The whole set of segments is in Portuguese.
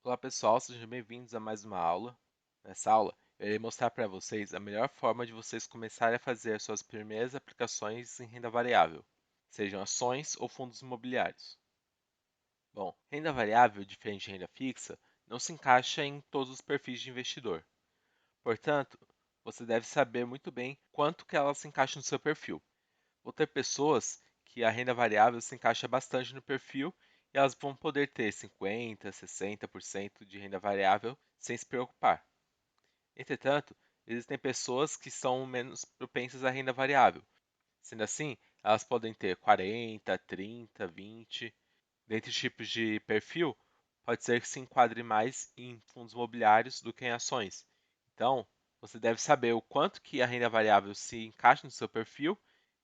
Olá pessoal, sejam bem-vindos a mais uma aula. Nessa aula, eu irei mostrar para vocês a melhor forma de vocês começarem a fazer suas primeiras aplicações em renda variável, sejam ações ou fundos imobiliários. Bom, renda variável, diferente de renda fixa, não se encaixa em todos os perfis de investidor. Portanto, você deve saber muito bem quanto que ela se encaixa no seu perfil. Vão ter pessoas que a renda variável se encaixa bastante no perfil e elas vão poder ter 50, 60% de renda variável sem se preocupar. Entretanto, existem pessoas que são menos propensas à renda variável. Sendo assim, elas podem ter 40, 30, 20. Dentre os tipos de perfil, pode ser que se enquadre mais em fundos imobiliários do que em ações. Então, você deve saber o quanto que a renda variável se encaixa no seu perfil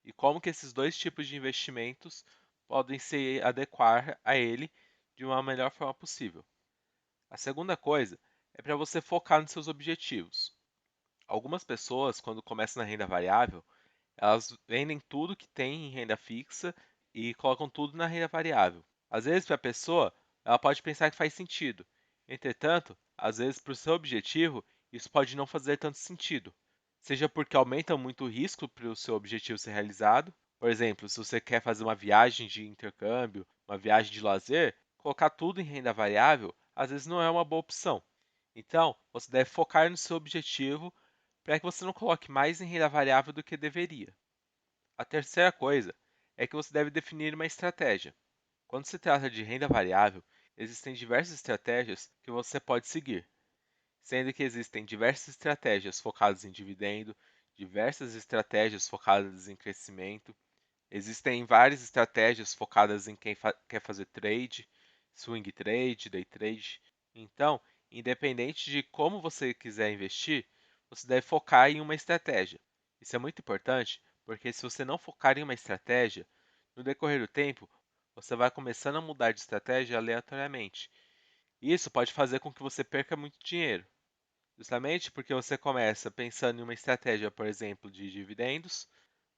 e como que esses dois tipos de investimentos podem se adequar a ele de uma melhor forma possível. A segunda coisa é para você focar nos seus objetivos. Algumas pessoas, quando começam na renda variável, elas vendem tudo que tem em renda fixa e colocam tudo na renda variável. Às vezes, para a pessoa, ela pode pensar que faz sentido. Entretanto, às vezes, para o seu objetivo, isso pode não fazer tanto sentido. Seja porque aumenta muito o risco para o seu objetivo ser realizado. Por exemplo, se você quer fazer uma viagem de intercâmbio, uma viagem de lazer, colocar tudo em renda variável às vezes não é uma boa opção. Então, você deve focar no seu objetivo para que você não coloque mais em renda variável do que deveria. A terceira coisa é que você deve definir uma estratégia. Quando se trata de renda variável, existem diversas estratégias que você pode seguir, sendo que existem diversas estratégias focadas em dividendo, diversas estratégias focadas em crescimento, existem várias estratégias focadas em quem quer fazer trade, swing trade, day trade. Então, independente de como você quiser investir, você deve focar em uma estratégia. Isso é muito importante, porque se você não focar em uma estratégia, no decorrer do tempo, você vai começando a mudar de estratégia aleatoriamente. E isso pode fazer com que você perca muito dinheiro, justamente porque você começa pensando em uma estratégia, por exemplo, de dividendos,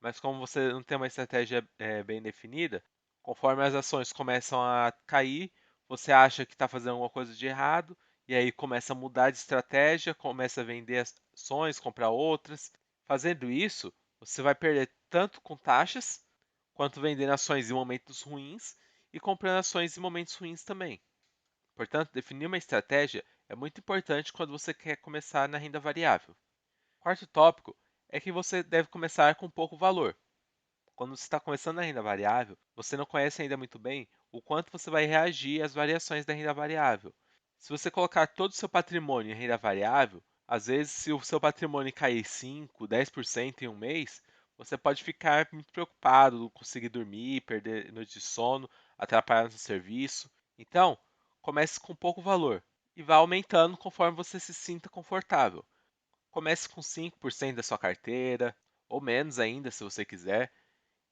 mas como você não tem uma estratégia bem definida, conforme as ações começam a cair, você acha que está fazendo alguma coisa de errado, e aí começa a mudar de estratégia, começa a vender as ações, comprar outras. Fazendo isso, você vai perder tanto com taxas, quanto vendendo ações em momentos ruins e comprando ações em momentos ruins também. Portanto, definir uma estratégia é muito importante quando você quer começar na renda variável. O quarto tópico é que você deve começar com pouco valor. Quando você está começando na renda variável, você não conhece ainda muito bem o quanto você vai reagir às variações da renda variável. Se você colocar todo o seu patrimônio em renda variável, às vezes, se o seu patrimônio cair 5, 10% em um mês, você pode ficar muito preocupado, não conseguir dormir, perder noite de sono, atrapalhar no seu serviço. Então, comece com pouco valor e vá aumentando conforme você se sinta confortável. Comece com 5% da sua carteira, ou menos ainda, se você quiser.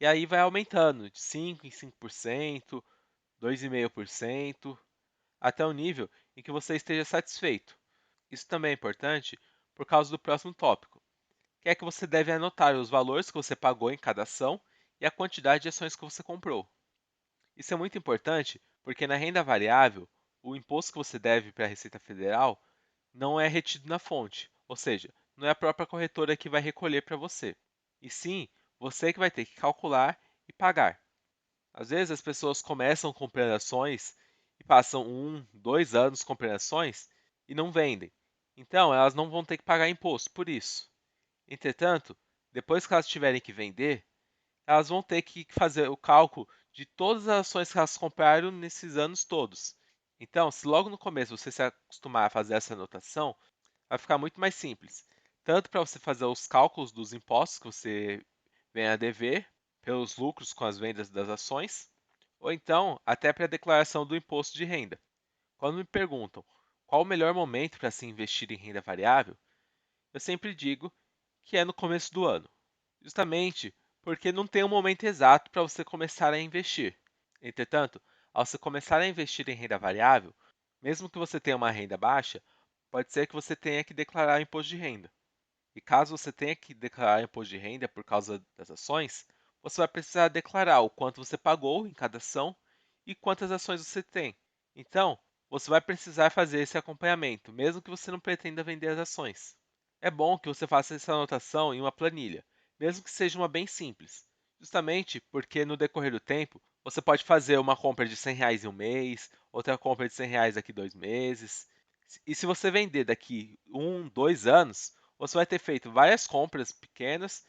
E aí vai aumentando de 5 em 5%, 2,5%, até o nível em que você esteja satisfeito. Isso também é importante por causa do próximo tópico, que é que você deve anotar os valores que você pagou em cada ação e a quantidade de ações que você comprou. Isso é muito importante porque na renda variável, o imposto que você deve para a Receita Federal não é retido na fonte, ou seja, não é a própria corretora que vai recolher para você, e sim você que vai ter que calcular e pagar. Às vezes as pessoas começam comprando ações e passam 2 anos comprando ações e não vendem. Então elas não vão ter que pagar imposto por isso. Entretanto, depois que elas tiverem que vender, elas vão ter que fazer o cálculo de todas as ações que elas compraram nesses anos todos. Então, se logo no começo você se acostumar a fazer essa anotação, vai ficar muito mais simples. Tanto para você fazer os cálculos dos impostos que você vem a dever, pelos lucros com as vendas das ações, ou então até para a declaração do imposto de renda. Quando me perguntam qual o melhor momento para se investir em renda variável, eu sempre digo que é no começo do ano, justamente porque não tem um momento exato para você começar a investir. Entretanto, ao você começar a investir em renda variável, mesmo que você tenha uma renda baixa, pode ser que você tenha que declarar imposto de renda. E caso você tenha que declarar imposto de renda por causa das ações, você vai precisar declarar o quanto você pagou em cada ação e quantas ações você tem. Então, você vai precisar fazer esse acompanhamento, mesmo que você não pretenda vender as ações. É bom que você faça essa anotação em uma planilha, mesmo que seja uma bem simples, justamente porque no decorrer do tempo você pode fazer uma compra de R$ 100 em um mês, outra compra de R$ 100 daqui 2 meses. E se você vender daqui 2 anos, você vai ter feito várias compras pequenas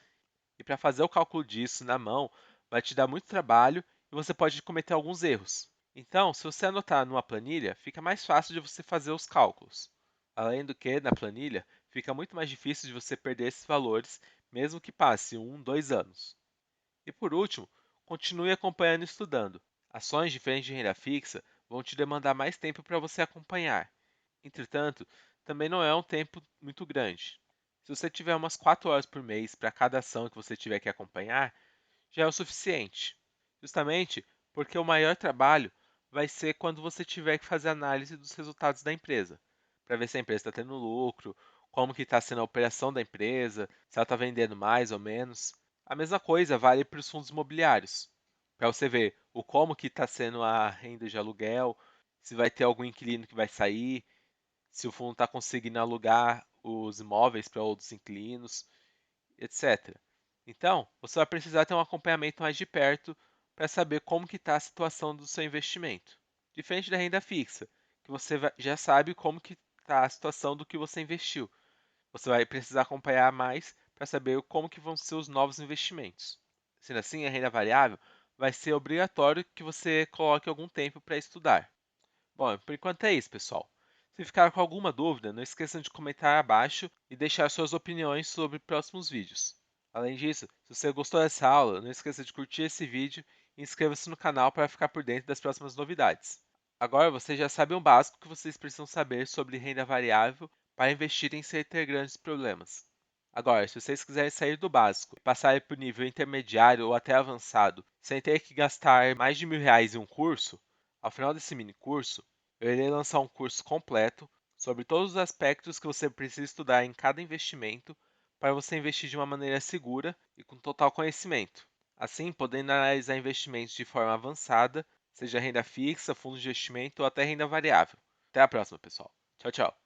e para fazer o cálculo disso na mão vai te dar muito trabalho e você pode cometer alguns erros. Então, se você anotar numa planilha, fica mais fácil de você fazer os cálculos. Além do que, na planilha, fica muito mais difícil de você perder esses valores, mesmo que passe 2 anos. E por último, continue acompanhando e estudando. Ações diferentes de renda fixa vão te demandar mais tempo para você acompanhar. Entretanto, também não é um tempo muito grande. Se você tiver umas 4 horas por mês para cada ação que você tiver que acompanhar, já é o suficiente. Justamente porque o maior trabalho vai ser quando você tiver que fazer análise dos resultados da empresa, para ver se a empresa está tendo lucro, como que está sendo a operação da empresa, se ela está vendendo mais ou menos. A mesma coisa vale para os fundos imobiliários, para você ver o como que está sendo a renda de aluguel, se vai ter algum inquilino que vai sair, se o fundo está conseguindo alugar os imóveis para outros inquilinos, etc. Então, você vai precisar ter um acompanhamento mais de perto para saber como que está a situação do seu investimento. Diferente da renda fixa, que você já sabe como que está a situação do que você investiu. Você vai precisar acompanhar mais para saber como que vão ser os novos investimentos. Sendo assim, a renda variável vai ser obrigatório que você coloque algum tempo para estudar. Bom, por enquanto é isso, pessoal. Se ficar com alguma dúvida, não esqueçam de comentar abaixo e deixar suas opiniões sobre próximos vídeos. Além disso, se você gostou dessa aula, não esqueça de curtir esse vídeo e inscreva-se no canal para ficar por dentro das próximas novidades. Agora você já sabe o básico que vocês precisam saber sobre renda variável para investir sem ter grandes problemas. Agora, se vocês quiserem sair do básico e passar para o nível intermediário ou até avançado, sem ter que gastar mais de R$ 1.000 em um curso, ao final desse mini curso, eu irei lançar um curso completo sobre todos os aspectos que você precisa estudar em cada investimento para você investir de uma maneira segura e com total conhecimento. Assim, podendo analisar investimentos de forma avançada, seja renda fixa, fundos de investimento ou até renda variável. Até a próxima, pessoal. Tchau, tchau.